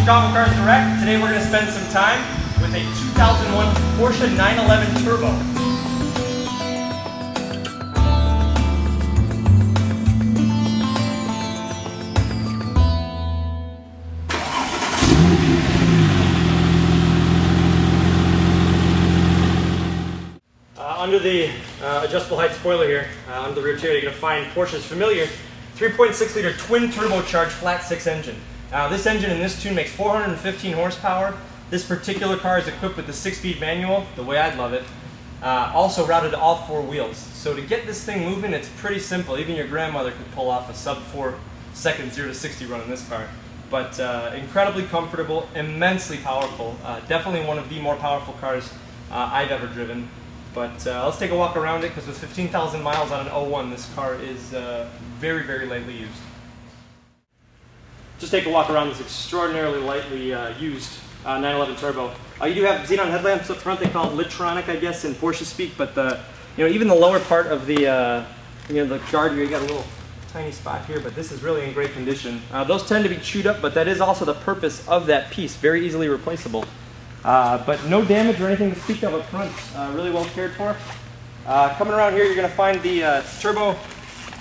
Chicago Cars Direct. Today we're going to spend some time with a 2001 Porsche 911 Turbo. Under the adjustable height spoiler here, under the rear tier, you're going to find Porsche's familiar 3.6 liter twin turbocharged flat 6 engine. Now this engine in this tune makes 415 horsepower. This particular car is equipped with the 6-speed manual, the way I'd love it, also routed to all 4 wheels. So to get this thing moving, it's pretty simple. Even your grandmother could pull off a sub 4 second 0 to 60 run in this car. But incredibly comfortable, immensely powerful. Definitely one of the more powerful cars I've ever driven. But let's take a walk around it, because with 15,000 miles on an 01, this car is very, very lightly used. Just take a walk around this extraordinarily lightly used 911 Turbo. You do have xenon headlamps up front. They call it Litronic, I guess, in Porsche speak. But even the lower part of the the guard here, you got a little tiny spot here, but this is really in great condition. Those tend to be chewed up, but that is also the purpose of that piece. Very easily replaceable. But no damage or anything to speak of up front. Really well cared for. Coming around here, you're going to find the turbo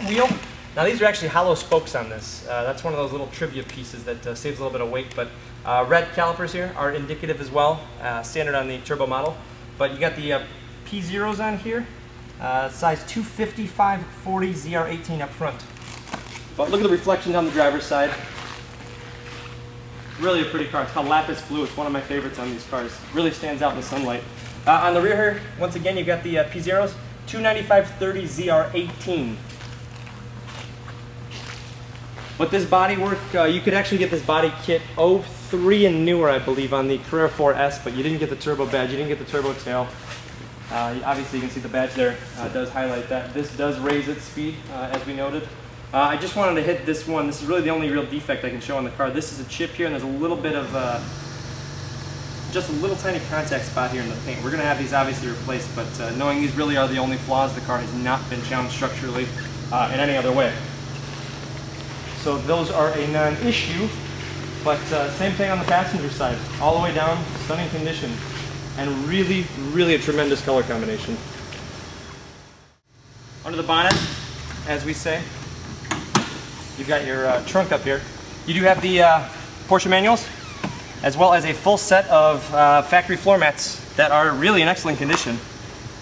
wheel. Now these are actually hollow spokes on this. That's one of those little trivia pieces that saves a little bit of weight. But red calipers here are indicative as well, standard on the turbo model. But you got the P0s on here, size 255/40 ZR18 up front. But look at the reflection down the driver's side. Really a pretty car. It's called Lapis Blue. It's one of my favorites on these cars. Really stands out in the sunlight. On the rear here, once again, you've got the P0s, 295/30 ZR18. But this bodywork, you could actually get this body kit 03 and newer, I believe, on the Carrera 4S, but you didn't get the turbo badge, you didn't get the turbo tail. Obviously, you can see the badge there does highlight that. This does raise its speed, as we noted. I just wanted to hit this one. This is really the only real defect I can show on the car. This is a chip here, and there's a little bit of just a little tiny contact spot here in the paint. We're going to have these obviously replaced, but knowing these really are the only flaws, the car has not been challenged structurally in any other way. So those are a non-issue, but same thing on the passenger side. All the way down, stunning condition, and really, really a tremendous color combination. Under the bonnet, as we say, you've got your trunk up here. You do have the Porsche manuals, as well as a full set of factory floor mats that are really in excellent condition.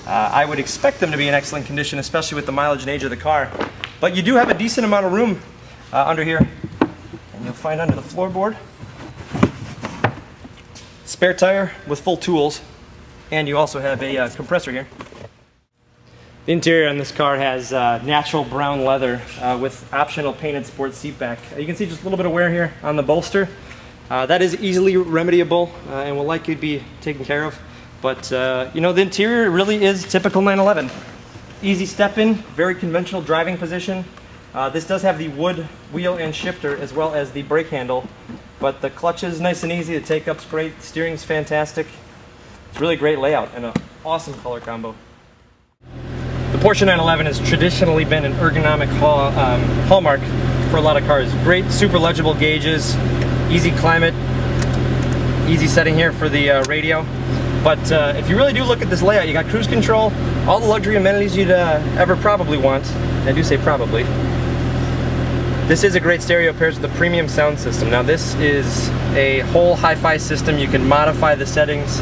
I would expect them to be in excellent condition, especially with the mileage and age of the car. But you do have a decent amount of room under here, and you'll find under the floorboard spare tire with full tools, and you also have a compressor here. The interior on this car has natural brown leather with optional painted sports seat back. You can see just a little bit of wear here on the bolster. That is easily remediable and will likely be taken care of. But the interior really is typical 911. Easy step in, very conventional driving position. This does have the wood wheel and shifter, as well as the brake handle, but the clutch is nice and easy. The take-up's great, steering's fantastic. It's really great layout and an awesome color combo. The Porsche 911 has traditionally been an ergonomic hallmark for a lot of cars. Great, super legible gauges, easy climate, easy setting here for the radio. But if you really do look at this layout, you got cruise control, all the luxury amenities you'd ever probably want. I do say probably. This is a great stereo, pairs with a premium sound system. Now this is a whole hi-fi system. You can modify the settings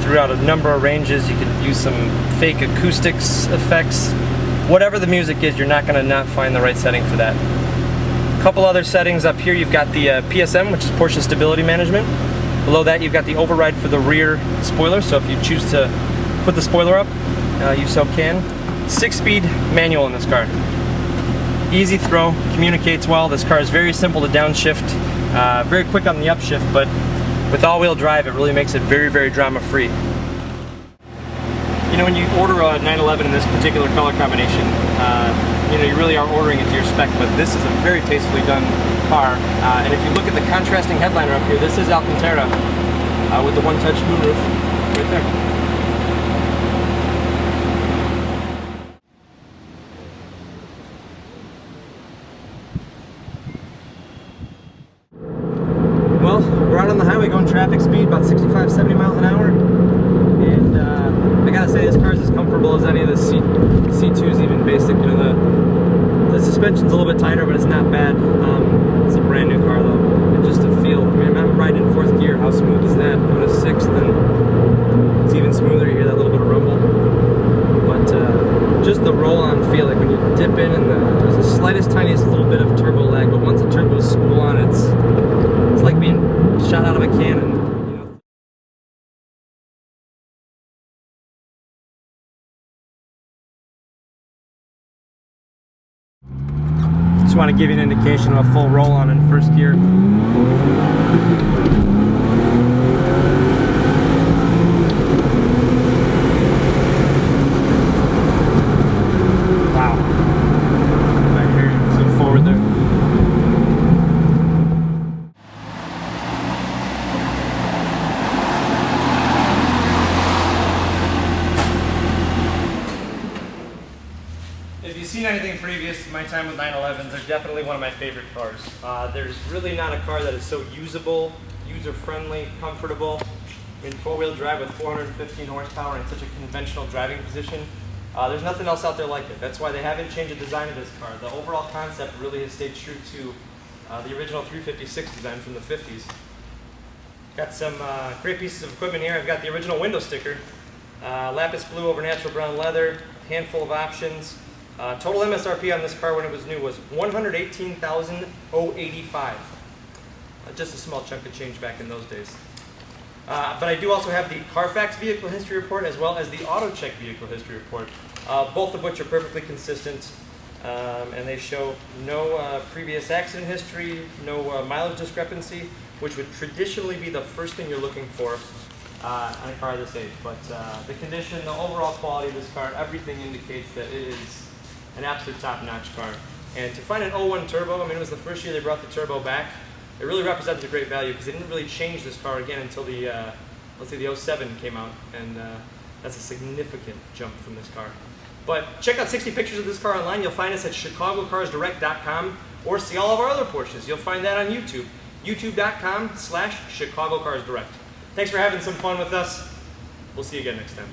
throughout a number of ranges. You can use some fake acoustics effects. Whatever the music is, you're not going to not find the right setting for that. A couple other settings up here. You've got the PSM, which is Porsche Stability Management. Below that, you've got the override for the rear spoiler. So if you choose to put the spoiler up, you so can. 6-speed manual in this car. Easy throw, communicates well. This car is very simple to downshift, very quick on the upshift, but with all-wheel drive, it really makes it very, very drama-free. When you order a 911 in this particular color combination, you really are ordering it to your spec, but this is a very tastefully done car. And if you look at the contrasting headliner up here, this is Alcantara with the one-touch moonroof right there. Well, speed, about 65, 70 miles an hour. And I gotta say, this car is as comfortable as any of the C2s, even basic. You know, the suspension's a little bit tighter, but it's not bad. It's a brand new car though, and just to feel. I mean, I'm riding in 4th gear. How smooth is that? Going to 6th, and it's even smoother. You hear that little bit of rumble, but just the roll-on feel, like when you dip in, and there's the slightest, tiniest little bit of turbo lag, but once the turbo's spool on, it's like being shot out of a cannon. Just want to give you an indication of a full roll-on in 1st gear. Wow. Right here, flip forward there. If you've seen anything previous to my time with 911s, they're definitely one of my favorite cars. There's really not a car that is so usable, user-friendly, comfortable. In 4-wheel drive with 415 horsepower in such a conventional driving position, there's nothing else out there like it. That's why they haven't changed the design of this car. The overall concept really has stayed true to the original 356 design from the 50s. Got some great pieces of equipment here. I've got the original window sticker, lapis blue over natural brown leather, handful of options. Total MSRP on this car when it was new was $118,085. Just a small chunk of change back in those days. But I do also have the Carfax vehicle history report as well as the AutoCheck vehicle history report, both of which are perfectly consistent, and they show no previous accident history, no mileage discrepancy, which would traditionally be the first thing you're looking for on a car of this age. But the condition, the overall quality of this car, everything indicates that it is an absolute top-notch car. And to find an 01 turbo, I mean, it was the first year they brought the turbo back. It really represents a great value because they didn't really change this car again until the, let's say, the 07 came out, and that's a significant jump from this car. But check out 60 pictures of this car online. You'll find us at chicagocarsdirect.com, or see all of our other Porsches. You'll find that on YouTube, youtube.com/chicagocarsdirect. Thanks for having some fun with us. We'll see you again next time.